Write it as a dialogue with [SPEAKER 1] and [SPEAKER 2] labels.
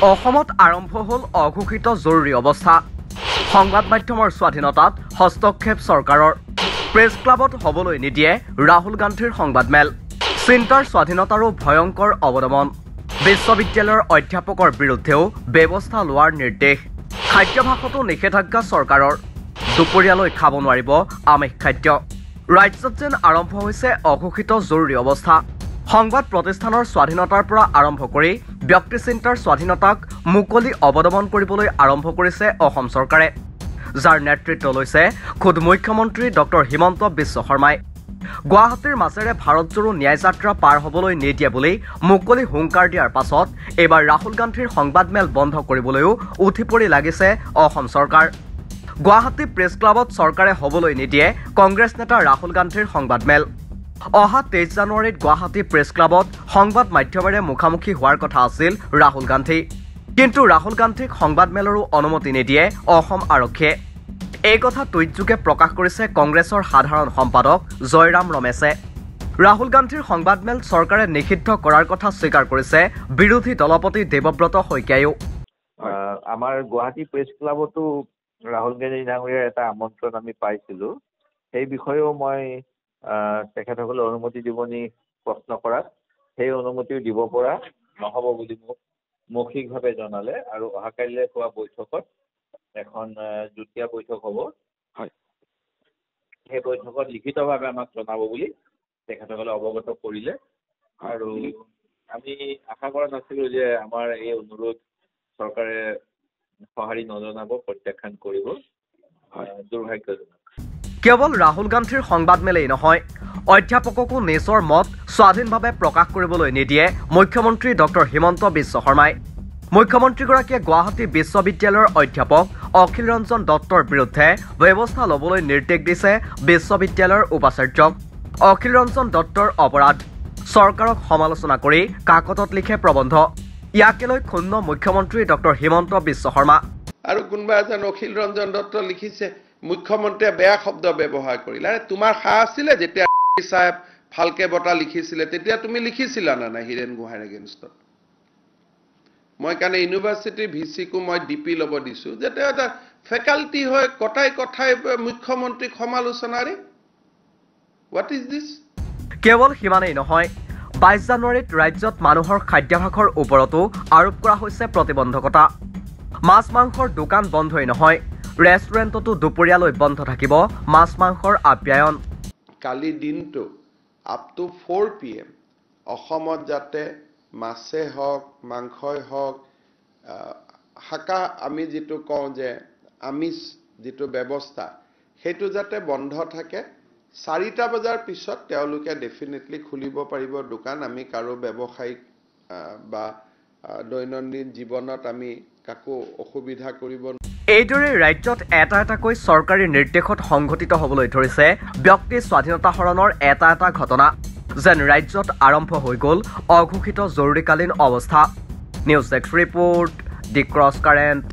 [SPEAKER 1] অসমত আৰম্ভ হ'ল অঘোষিত জৰুৰী অৱস্থা। সংবাদ মাধ্যমৰ স্বাধীনতাত হস্তক্ষেপ চৰকাৰৰ। প্ৰেছ ক্লাবত হ'বলৈ নিদিয়ে ৰাহুল গান্ধীৰ সংবাদমেল। চিন্তাৰ স্বাধীনতাৰো ভয়ংকৰ অৱদমন। বিশ্ববিদ্যালয়ৰ অধ্যাপকৰ বিৰুদ্ধেও ব্যৱস্থা লোৱাৰ নিৰ্দেশ। খাদ্যাভাসতো নিষেধাজ্ঞা চৰকাৰৰ। দুপৰীয়ালৈ খাব নোৱাৰিব আমিষ খাদ্য। ৰাজ্যত যেন আৰম্ভ হৈছে অঘোষিত জৰুৰী অৱস্থা। সংবাদ প্ৰতিষ্ঠানৰ স্বাধীনতাৰ পৰা আৰম্ভ কৰি ব্যক্তি চিন্তাৰ স্বাধীনতাক মুকলি অৱদমন কৰিবলৈ আৰম্ভ কৰিছে অসম চৰকাৰে, যাৰ নেতৃত্ব লৈছে খোদ মুখ্যমন্ত্ৰী ডক্টৰ হিমন্ত বিশ্ব শৰ্মাই। গুৱাহাটীৰ মাজেৰে ভাৰতজোৰো ন্যায় যাত্ৰা পাৰ হ'বলৈ নিদিয়ে বুলি মুকলি হুংকাৰ দিয়াৰ পাছত এইবাৰ ৰাহুল গান্ধীৰ সংবাদমেল বন্ধ কৰিবলৈও উঠি পৰি লাগিছে অসম চৰকাৰ। গুৱাহাটী প্ৰেছ ক্লাবত চৰকাৰে হ'বলৈ নিদিয়ে কংগ্ৰেছ নেতা ৰাহুল গান্ধীৰ সংবাদমেল। অহা 23 জানুৱাৰীত গুৱাহাটী প্ৰেছ ক্লাবত সংবাদ মাধ্যমেৰে মুখামুখি হোৱাৰ কথা আছিল ৰাহুল গান্ধী। কিন্তু ৰাহুল গান্ধীক সংবাদমেলৰো অনুমতি নিদিয়ে অসম আৰক্ষীয়ে। এই কথা টুইটযোগে প্ৰকাশ কৰিছে কংগ্ৰেছৰ সাধাৰণ সম্পাদক জয়ৰাম ৰমেশে। ৰাহুল গান্ধীৰ সংবাদমেল চৰকাৰে নিষিদ্ধ কৰাৰ কথা স্বীকাৰ কৰিছে বিৰোধী দলপতি দেৱব্ৰত শইকীয়াইও।
[SPEAKER 2] আমাৰ গুৱাহাটী প্ৰেছ ক্লাবতো ৰাহুল গান্ধী ডাঙৰীয়াৰ এটা আমন্ত্ৰণ আমি পাইছিলোঁ। সেই বিষয়েও মই তেখেতসকলে অনুমতি দিব নি প্ৰশ্ন কৰাত সেই অনুমতিও দিব পৰা নহ'ব বুলি মোক মৌখিকভাৱে জনালে। আৰু অহাকাইলৈ হোৱা বৈঠকত এখন যুটীয়া বৈঠক হ'ব। হয়, সেই বৈঠকত লিখিতভাৱে আমাক জনাব বুলি তেখেতসকলে অৱগত কৰিলে। আৰু আমি আশা কৰা নাছিলোঁ যে আমাৰ এই অনুৰোধ চৰকাৰে সঁহাৰি নজনাব, প্ৰত্যাখ্যান কৰিব। দুৰ্ভাগ্যজনক।
[SPEAKER 1] কেৱল ৰাহুল গান্ধীৰ সংবাদমেলেই নহয়, অধ্যাপককো নিজৰ মত স্বাধীনভাৱে প্ৰকাশ কৰিবলৈ নিদিয়ে মুখ্যমন্ত্ৰী ডক্টৰ হিমন্ত বিশ্ব শৰ্মাই। মুখ্যমন্ত্ৰীগৰাকীয়ে গুৱাহাটী বিশ্ববিদ্যালয়ৰ অধ্যাপক অখিল ৰঞ্জন দত্তৰ বিৰুদ্ধে ব্যৱস্থা ল'বলৈ নিৰ্দেশ দিছে বিশ্ববিদ্যালয়ৰ উপাচাৰ্যক। অখিল ৰঞ্জন দত্তৰ অপৰাধ, চৰকাৰক সমালোচনা কৰি কাকতত লিখে প্ৰবন্ধ। ইয়াকে লৈ ক্ষুণ্ণ মুখ্যমন্ত্ৰী ডক্টৰ হিমন্ত বিশ্ব শৰ্মা।
[SPEAKER 3] আৰু কোনোবা এজন অখিল ৰঞ্জন দত্ত লিখিছে মুখ্যমন্ত্ৰীয়ে বেয়া শব্দ ব্যৱহাৰ কৰিলে। তোমাৰ সাহ আছিলে যেতিয়া চাহেব ভালকে বঁটা লিখিছিলে, তেতিয়া তুমি লিখিছিলা না নাই হীৰেণ গোহাঁইৰ এগেইনষ্টত? মই কাৰণে ইউনিভাৰ্চিটিৰ ভিচিকো মই ডিপি ল'ব দিছোঁ যে তেওঁ এটা ফেকাল্টি হৈ কথাই মুখ্যমন্ত্ৰীক সমালোচনাৰে। What is this?
[SPEAKER 1] কেৱল সিমানেই নহয়, 22 জানুৱাৰীত ৰাজ্যত মানুহৰ খাদ্যাভাসৰ ওপৰতো আৰোপ কৰা হৈছে প্ৰতিবন্ধকতা। মাছ মাংসৰ দোকান বন্ধই নহয়, ৰেষ্টুৰেণ্টতো দুপৰীয়ালৈ বন্ধ থাকিব মাছ মাংসৰ আপ্যায়ন।
[SPEAKER 3] কালি দিনটো আপ টু 4 PM অসমত যাতে মাছে হওক মাংসই হওক শাকা আমি যিটো কওঁ যে আমিষ যিটো ব্যৱস্থা সেইটো যাতে বন্ধ থাকে। 4টা বজাৰ পিছত তেওঁলোকে ডেফিনেটলি খুলিব পাৰিব দোকান। আমি কাৰো ব্যৱসায়িক বা দৈনন্দিন জীৱনত আমি কাকো অসুবিধা কৰিব।
[SPEAKER 1] এইদৰে ৰাজ্যত এটা এটাকৈ চৰকাৰী নিৰ্দেশত সংঘটিত হ'বলৈ ধৰিছে ব্যক্তি স্বাধীনতা হৰণৰ এটা এটা ঘটনা, যেন ৰাজ্যত আৰম্ভ হৈ গ'ল অঘোষিত জৰুৰীকালীন অৱস্থা। নিউজ ডেস্ক ৰিপৰ্ট, দি ক্ৰছ কাৰেণ্ট।